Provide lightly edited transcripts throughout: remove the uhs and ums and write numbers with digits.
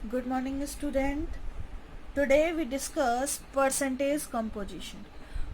Good morning, student. Today we discuss percentage composition.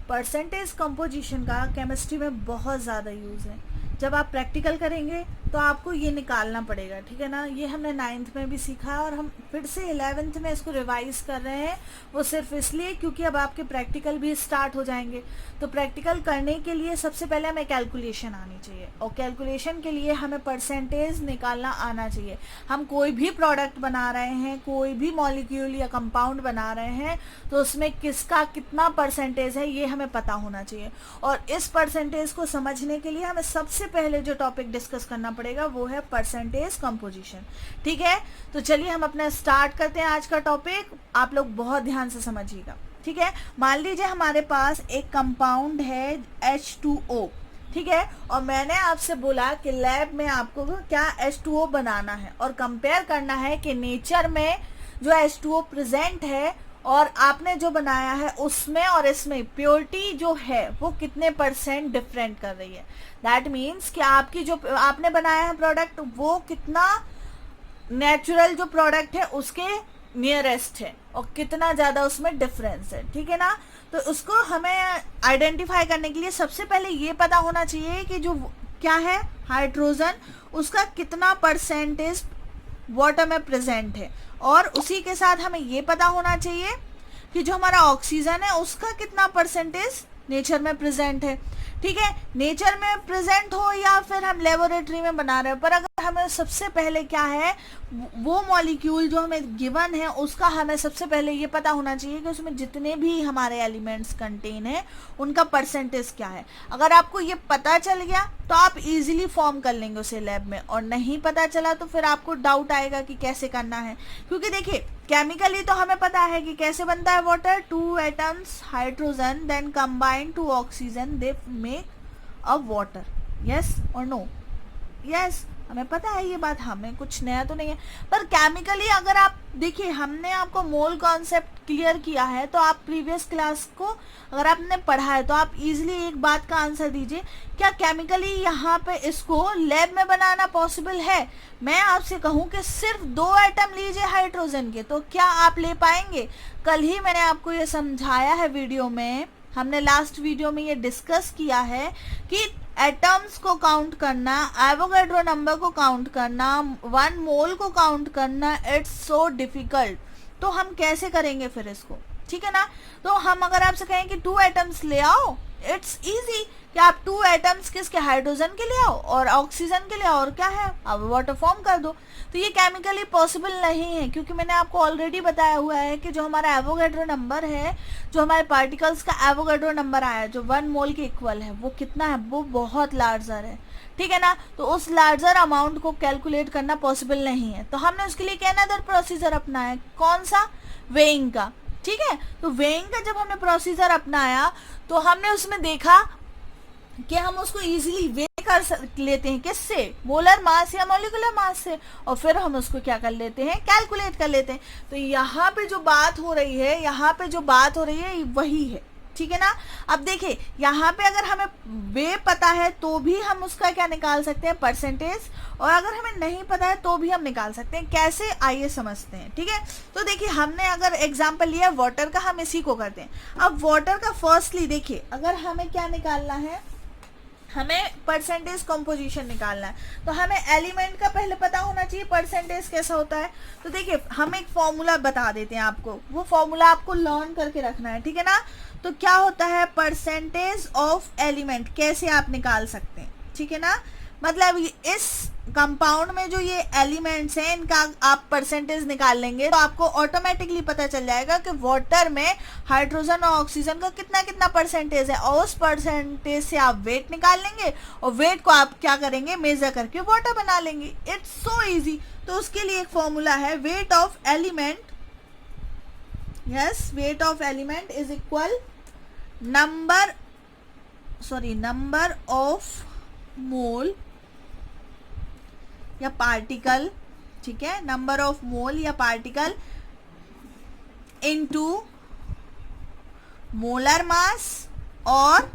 Percentage composition का chemistry में बहुत ज़्यादा यूज़ है. जब आप प्रैक्टिकल करेंगे तो आपको ये निकालना पड़ेगा, ठीक है ना. ये हमने 9th में भी सीखा है और हम फिर से 11th में इसको रिवाइज कर रहे हैं. वो सिर्फ इसलिए क्योंकि अब आपके प्रैक्टिकल भी स्टार्ट हो जाएंगे. तो प्रैक्टिकल करने के लिए सबसे पहले हमें कैलकुलेशन आनी चाहिए, और कैलकुलेशन के लिए हमें परसेंटेज निकालना आना चाहिए. हम कोई भी प्रोडक्ट बना रहे हैं, कोई भी मॉलिक्यूल या कंपाउंड बना रहे हैं, तो उसमें किसका कितना परसेंटेज है ये हमें पता होना चाहिए. और इस परसेंटेज को समझने के लिए हमें सबसे पहले जो टॉपिक डिस्कस करना पड़ेगा वो है परसेंटेज कंपोजिशन. ठीक है, तो चलिए हम अपना स्टार्ट करते हैं आज का टॉपिक. आप लोग बहुत ध्यान से समझिएगा, ठीक है. मान लीजिए हमारे पास एक कंपाउंड है H2O, ठीक है, और मैंने आपसे बोला कि लैब में आपको क्या H2O बनाना है और कंपेयर करना है कि नेचर में जो H2O प्रेजेंट है और आपने जो बनाया है उसमें और इसमें प्योरिटी जो है वो कितने % डिफरेंट कर रही है. दैट मीन्स कि आपकी जो आपने बनाया है प्रोडक्ट वो कितना नेचुरल जो प्रोडक्ट है उसके नियरेस्ट है और कितना ज़्यादा उसमें डिफरेंस है, ठीक है ना. तो उसको हमें आइडेंटिफाई करने के लिए सबसे पहले ये पता होना चाहिए कि जो क्या है हाइड्रोजन, उसका कितना % वाटर में प्रेजेंट है, और उसी के साथ हमें ये पता होना चाहिए कि जो हमारा ऑक्सीजन है उसका कितना % नेचर में प्रेजेंट है. ठीक है, नेचर में प्रेजेंट हो या फिर हम लेबोरेटरी में बना रहे हैं, पर अगर हमें सबसे पहले क्या है वो मॉलिक्यूल जो हमें गिवन है उसका हमें सबसे पहले ये पता होना चाहिए कि उसमें जितने भी हमारे एलिमेंट्स कंटेन है उनका % क्या है. अगर आपको ये पता चल गया तो आप इजीली फॉर्म कर लेंगे उसे लैब में, और नहीं पता चला तो फिर आपको डाउट आएगा कि कैसे करना है. क्योंकि देखिए केमिकली तो हमें पता है कि कैसे बनता है water. 2 atoms hydrogen then combine to oxygen they make a water. Yes और नो? यस, हमें पता है ये बात, हमें कुछ नया तो नहीं है. पर केमिकली अगर आप देखिए, हमने आपको मोल कॉन्सेप्ट क्लियर किया है, तो आप प्रीवियस क्लास को अगर आपने पढ़ा है तो आप इजीली एक बात का आंसर दीजिए, क्या केमिकली यहाँ पे इसको लैब में बनाना पॉसिबल है? मैं आपसे कहूँ कि सिर्फ 2 एटम लीजिए हाइड्रोजन के, तो क्या आप ले पाएंगे? कल ही मैंने आपको ये समझाया है वीडियो में, हमने लास्ट वीडियो में ये डिस्कस किया है कि एटम्स को काउंट करना, एवोगैड्रो नंबर को काउंट करना, 1 मोल को काउंट करना, इट्स सो डिफिकल्ट. तो हम कैसे करेंगे फिर इसको, ठीक है ना. तो हम अगर आपसे कहें कि 2 एटम्स ले आओ, इट्स इजी कि आप 2 एटम्स किसके, हाइड्रोजन के ले आओ और ऑक्सीजन के ले आओ, और क्या है अब वाटर फॉर्म कर दो. तो ये केमिकली पॉसिबल नहीं है, क्योंकि मैंने आपको ऑलरेडी बताया हुआ है कि जो हमारा एवोगैड्रो नंबर है, जो हमारे पार्टिकल्स का एवोगैड्रो नंबर आया है जो 1 मोल के इक्वल है, वो कितना है, वो बहुत लार्जर है, ठीक है ना. तो उस लार्जर अमाउंट को कैलकुलेट करना पॉसिबल नहीं है, तो हमने उसके लिए क्या अनदर प्रोसीजर अपनाया. कौन सा? वेइंग का. ठीक है, तो वेइंग का जब हमने प्रोसीजर अपनाया तो हमने उसमें देखा कि हम उसको इजीली वे कर लेते हैं, किससे? मोलर मास या मॉलिक्यूलर मास से, और फिर हम उसको क्या कर लेते हैं, कैलकुलेट कर लेते हैं. तो यहाँ पे जो बात हो रही है, यहाँ पे जो बात हो रही है वही है, ठीक है ना. अब देखिए यहाँ पे अगर हमें वे पता है तो भी हम उसका क्या निकाल सकते हैं, % और अगर हमें नहीं पता है तो भी हम निकाल सकते हैं. कैसे, आइए समझते हैं. ठीक है, तो देखिए हमने अगर एग्जाम्पल लिया वाटर का, हम इसी को करते हैं. अब वाटर का फर्स्टली देखिए, अगर हमें क्या निकालना है, हमें परसेंटेज कंपोजिशन निकालना है, तो हमें एलिमेंट का पहले पता होना चाहिए परसेंटेज कैसा होता है. तो देखिए हम एक फॉर्मूला बता देते हैं आपको, वो फॉर्मूला आपको लर्न करके रखना है, ठीक है ना. तो क्या होता है परसेंटेज ऑफ एलिमेंट, कैसे आप निकाल सकते हैं, ठीक है ना. मतलब इस कंपाउंड में जो ये एलिमेंट्स हैं इनका आप परसेंटेज निकाल लेंगे तो आपको ऑटोमेटिकली पता चल जाएगा कि वाटर में हाइड्रोजन और ऑक्सीजन का कितना कितना % है, और उस % से आप वेट निकाल लेंगे, और वेट को आप क्या करेंगे, मेजर करके वाटर बना लेंगे. It's so easy. तो उसके लिए एक फॉर्मूला है, weight of element. Yes, weight of element is equal number of mole या पार्टिकल, ठीक है, नंबर ऑफ मोल या पार्टिकल इनटू मोलर मास और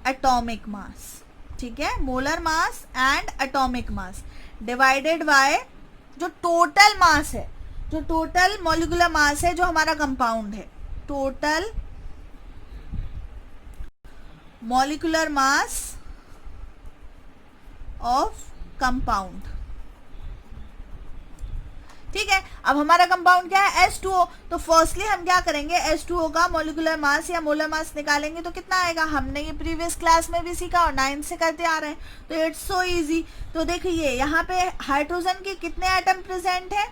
एटॉमिक मास. ठीक है, molar mass and atomic mass divided by जो टोटल मास है, जो टोटल मॉलिक्यूलर मास है जो हमारा कंपाउंड है, total molecular mass of compound. ठीक है, अब हमारा कंपाउंड क्या है, H2O। तो फर्स्टली हम क्या करेंगे, H2O का मॉलिक्यूलर मास या मोलर मास निकालेंगे तो कितना आएगा, हमने ये प्रीवियस क्लास में भी सीखा और 9 से करते आ रहे हैं, तो इट्स सो इजी। तो देखिए यहाँ पे हाइड्रोजन के कितने एटम प्रेजेंट है,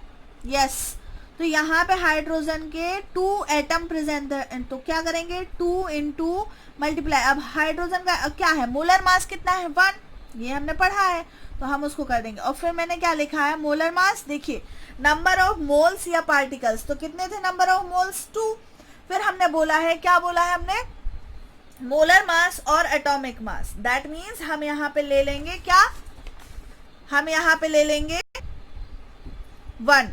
यस, तो यहाँ पे हाइड्रोजन के 2 एटम प्रेजेंट है, तो क्या करेंगे 2 इंटू मल्टीप्लाई। अब हाइड्रोजन का क्या है, मोलर मास कितना है 1, ये हमने पढ़ा है, तो हम उसको कर देंगे। और फिर मैंने क्या लिखा है, मोलर मास, देखिए नंबर ऑफ मोल्स या पार्टिकल्स, तो कितने थे नंबर ऑफ मोल्स 2। फिर हमने बोला है, क्या बोला है हमने, मोलर मास और एटॉमिक मास, दैट मीन्स हम यहाँ पे ले लेंगे क्या, हम यहाँ पे ले लेंगे 1।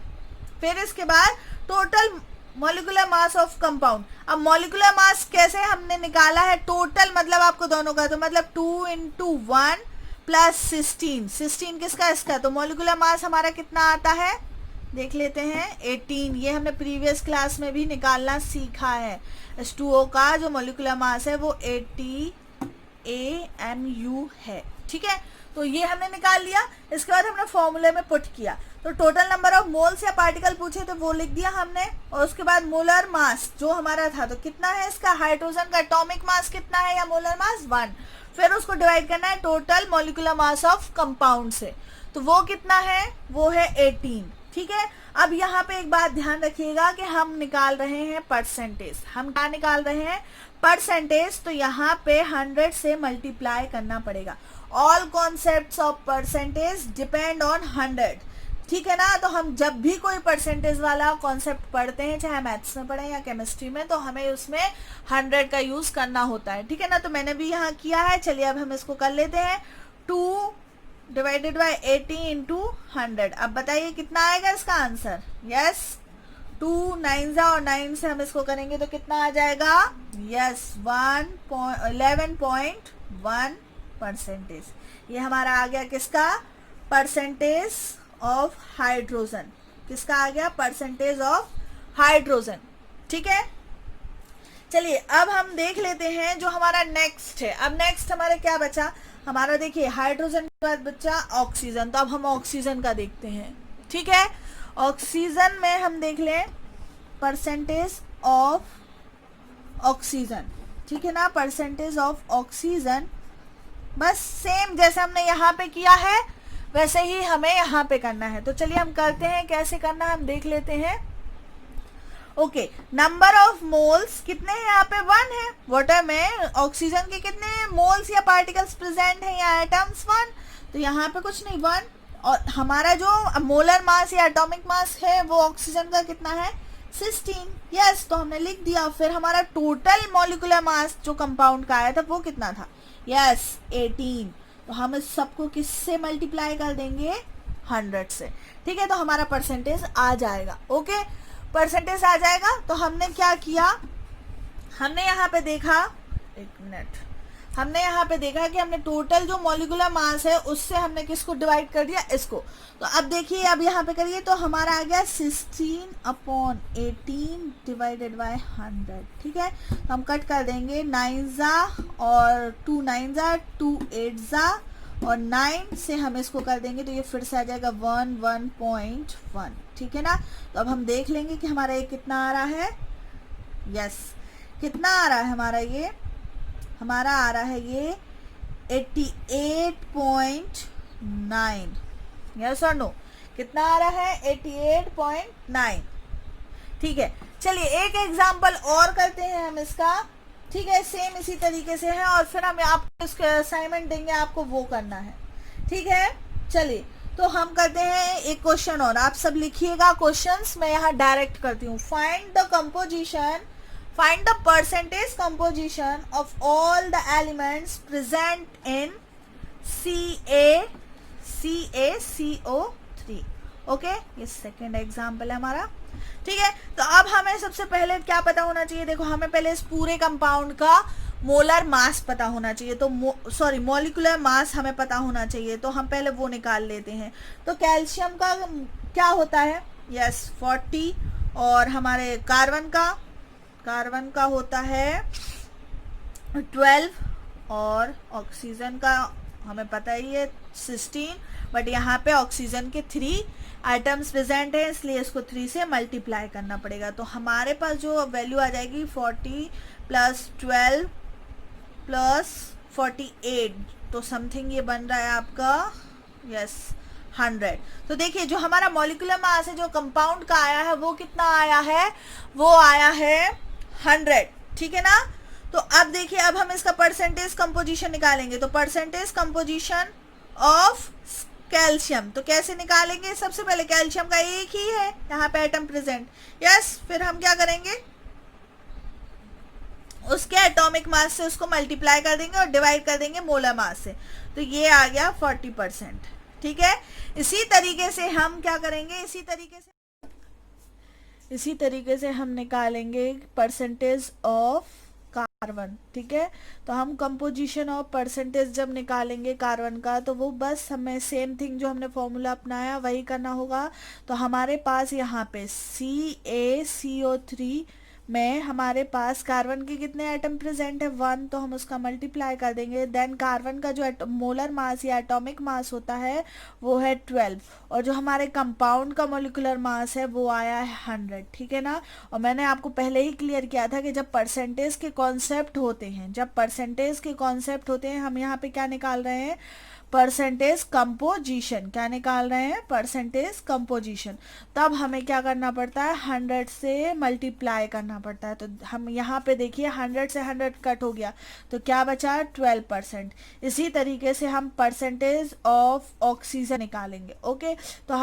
फिर इसके बाद total molecular mass of compound. अब मॉलिक्यूलर मास कैसे हमने निकाला है, टोटल मतलब आपको दोनों का, तो मतलब 2 इंटू 1 प्लस 16 किसका, इसका, तो मॉलिक्यूलर मास हमारा कितना आता है, देख लेते हैं 18। ये हमने प्रीवियस क्लास में भी निकालना सीखा है। H2O का जो मॉलिक्यूलर मास है वो 80 AMU है। ठीक है, तो ये हमने निकाल लिया। इसके बाद हमने फॉर्मूले में पुट किया, तो टोटल नंबर ऑफ मोल्स या पार्टिकल पूछे तो वो लिख दिया हमने, और उसके बाद मोलर मास जो हमारा था, तो कितना है इसका, हाइड्रोजन का एटॉमिक मास कितना है या मोलर मास 1। फिर उसको डिवाइड करना है total molecular mass of compound से, तो वो कितना है, वो है 18। ठीक है, अब यहाँ पे एक बात ध्यान रखिएगा कि हम निकाल रहे हैं परसेंटेज। हम क्या निकाल रहे हैं, परसेंटेज, तो यहाँ पे 100 से मल्टीप्लाई करना पड़ेगा। All concepts of percentage depend on 100। ठीक है ना, तो हम जब भी कोई परसेंटेज वाला कॉन्सेप्ट पढ़ते हैं, चाहे मैथ्स में पढ़े या केमिस्ट्री में, तो हमें उसमें 100 का यूज करना होता है। ठीक है ना, तो मैंने भी यहाँ किया है। चलिए अब हम इसको कर लेते हैं, 2 डिवाइडेड बाई 80 इंटू 100। अब बताइए कितना आएगा इसका आंसर, यस 2 9 और 9 से हम इसको करेंगे तो कितना आ जाएगा, यस 11.1 परसेंटेज। ये हमारा आ गया किसका, परसेंटेज ऑफ हाइड्रोजन, किसका आ गया, परसेंटेज ऑफ हाइड्रोजन। ठीक है, चलिए अब हम देख लेते हैं जो हमारा नेक्स्ट है। अब नेक्स्ट हमारा क्या बचा, हमारा देखिए हाइड्रोजन के बाद बचा ऑक्सीजन, तो अब हम ऑक्सीजन का देखते हैं। ठीक है, ऑक्सीजन में हम देख लें परसेंटेज ऑफ ऑक्सीजन। ठीक है ना, परसेंटेज ऑफ ऑक्सीजन, बस सेम जैसे हमने यहाँ पे किया है वैसे ही हमें यहाँ पे करना है। तो चलिए हम करते हैं, कैसे करना है हम देख लेते हैं। ओके, नंबर ऑफ मोल्स कितने हैं यहाँ पे, 1 है। वाटर में ऑक्सीजन के कितने मोल्स या पार्टिकल्स प्रेजेंट है या एटम्स, 1, तो यहाँ पे कुछ नहीं 1। और हमारा जो मोलर मास या एटॉमिक मास है वो ऑक्सीजन का कितना है, 16, यस, तो हमने लिख दिया। फिर हमारा टोटल मॉलिक्यूलर मास जो कंपाउंड का आया था वो कितना था, यस 18, तो हम इस सबको किससे मल्टीप्लाई कर देंगे, 100 से। ठीक है, तो हमारा परसेंटेज आ जाएगा। ओके, परसेंटेज आ जाएगा। तो हमने क्या किया, हमने यहाँ पे देखा, एक मिनट, हमने यहाँ पे देखा कि हमने टोटल जो मॉलिक्यूलर मास है उससे हमने किसको डिवाइड कर दिया, इसको। तो अब देखिए, अब यहाँ पे करिए तो हमारा आ गया 16/18 डिवाइडेड बाय 100। ठीक है, तो हम कट कर देंगे, 9 और 2 9 2 8 और 9 से हम इसको कर देंगे तो ये फिर से आ जाएगा 1.1। ठीक है ना, तो अब हम देख लेंगे कि हमारा ये कितना आ रहा है, यस कितना आ रहा है हमारा, ये हमारा आ रहा है ये 88.9, यस और नो, कितना आ रहा है 88.9। ठीक है, चलिए एक एग्जांपल और करते हैं हम इसका। ठीक है, सेम इसी तरीके से है, और फिर हम आपको इसका असाइनमेंट देंगे, आपको वो करना है। ठीक है, चलिए तो हम करते हैं एक क्वेश्चन और, आप सब लिखिएगा क्वेश्चंस, मैं यहाँ डायरेक्ट करती हूँ। Find the composition, find the percentage composition of all the elements present in CaCO3। Okay, ये सेकेंड एग्जाम्पल है हमारा। ठीक है, तो अब हमें सबसे पहले क्या पता होना चाहिए, देखो हमें पहले इस पूरे कंपाउंड का मोलर मास पता होना चाहिए, तो मॉलिक्यूलर मास हमें पता होना चाहिए, तो हम पहले वो निकाल लेते हैं। तो कैल्शियम का क्या होता है, यस 40, और हमारे कार्बन का होता है 12, और ऑक्सीजन का हमें पता ही है 16, बट यहाँ पे ऑक्सीजन के 3 आइटम्स प्रेजेंट है, इसलिए इसको 3 से मल्टीप्लाई करना पड़ेगा। तो हमारे पास जो वैल्यू आ जाएगी 40 प्लस 12 प्लस 48, तो समथिंग ये बन रहा है आपका यस 100। तो देखिए जो हमारा मॉलिक्यूलर मास है जो कंपाउंड का आया है वो कितना आया है, वो आया है 100, ठीक है ना। तो अब देखिए अब हम इसका परसेंटेज कंपोजिशन निकालेंगे। तो परसेंटेज कंपोजिशन ऑफ कैल्शियम तो कैसे निकालेंगे, सबसे पहले कैल्शियम का एक ही है यहाँ पे एटम प्रेजेंट, यस। फिर हम क्या करेंगे, उसके एटॉमिक मास से उसको मल्टीप्लाई कर देंगे और डिवाइड कर देंगे मोलर मास से, तो ये आ गया 40%, ठीक है। इसी तरीके से हम क्या करेंगे, इसी तरीके से हम निकालेंगे परसेंटेज ऑफ कार्बन, ठीक है। तो हम कंपोजिशन ऑफ परसेंटेज जब निकालेंगे कार्बन का, तो वो बस हमें सेम थिंग जो हमने फॉर्मूला अपनाया वही करना होगा। तो हमारे पास यहाँ पे CaCO3 में हमारे पास कार्बन के कितने एटम प्रेजेंट है 1, तो हम उसका मल्टीप्लाई कर देंगे। देन कार्बन का जो मोलर मास या एटॉमिक मास होता है वो है 12, और जो हमारे कंपाउंड का मोलिकुलर मास है वो आया है 100, ठीक है ना। और मैंने आपको पहले ही क्लियर किया था कि जब परसेंटेज के कॉन्सेप्ट होते हैं, हम यहाँ पे क्या निकाल रहे हैं, परसेंटेज कंपोजिशन, क्या निकाल रहे हैं, परसेंटेज कंपोजिशन। तब हमें क्या करना पड़ता है, 100 से मल्टीप्लाई करना पड़ता है। तो हम यहाँ पे देखिए 100 से 100 कट हो गया, तो क्या बचा 12%। इसी तरीके से हम परसेंटेज ऑफ ऑक्सीजन निकालेंगे, ओके। तो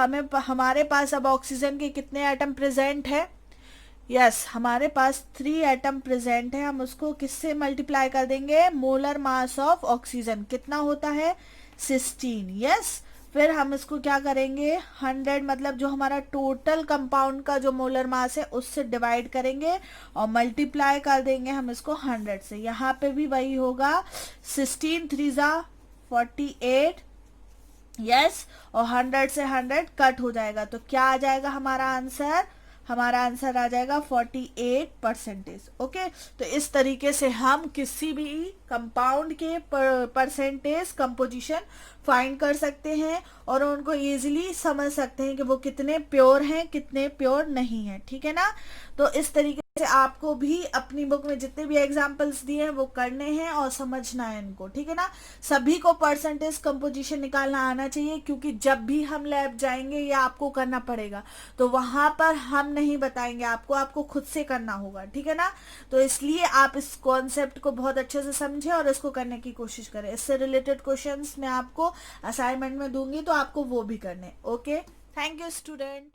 हमारे पास अब ऑक्सीजन के कितने एटम प्रेजेंट है, यस हमारे पास 3 एटम प्रेजेंट है। हम उसको किससे मल्टीप्लाई कर देंगे, मोलर मास ऑफ ऑक्सीजन कितना होता है 16, यस। फिर हम इसको क्या करेंगे, 100 मतलब जो हमारा टोटल कंपाउंड का जो मोलर मास है उससे डिवाइड करेंगे और मल्टीप्लाई कर देंगे हम इसको 100 से। यहाँ पे भी वही होगा, 16 3 जा 48, यस, और 100 से 100 कट हो जाएगा, तो क्या आ जाएगा हमारा आंसर, हमारा आंसर आ जाएगा 48%, ओके। तो इस तरीके से हम किसी भी कंपाउंड के परसेंटेज कंपोजिशन फाइंड कर सकते हैं और उनको इजीली समझ सकते हैं कि वो कितने प्योर हैं कितने प्योर नहीं है, ठीक है ना। तो इस तरीके से आपको भी अपनी बुक में जितने भी एग्जाम्पल्स दिए हैं वो करने हैं और समझना है इनको, ठीक है ना। सभी को परसेंटेज कंपोजिशन निकालना आना चाहिए, क्योंकि जब भी हम लैब जाएंगे ये आपको करना पड़ेगा, तो वहां पर हम नहीं बताएंगे आपको खुद से करना होगा, ठीक है ना। तो इसलिए आप इस कॉन्सेप्ट को बहुत अच्छे से समझें और इसको करने की कोशिश करें। इससे रिलेटेड क्वेश्चंस मैं आपको असाइनमेंट में दूंगी, तो आपको वो भी करने, ओके। Thank you student.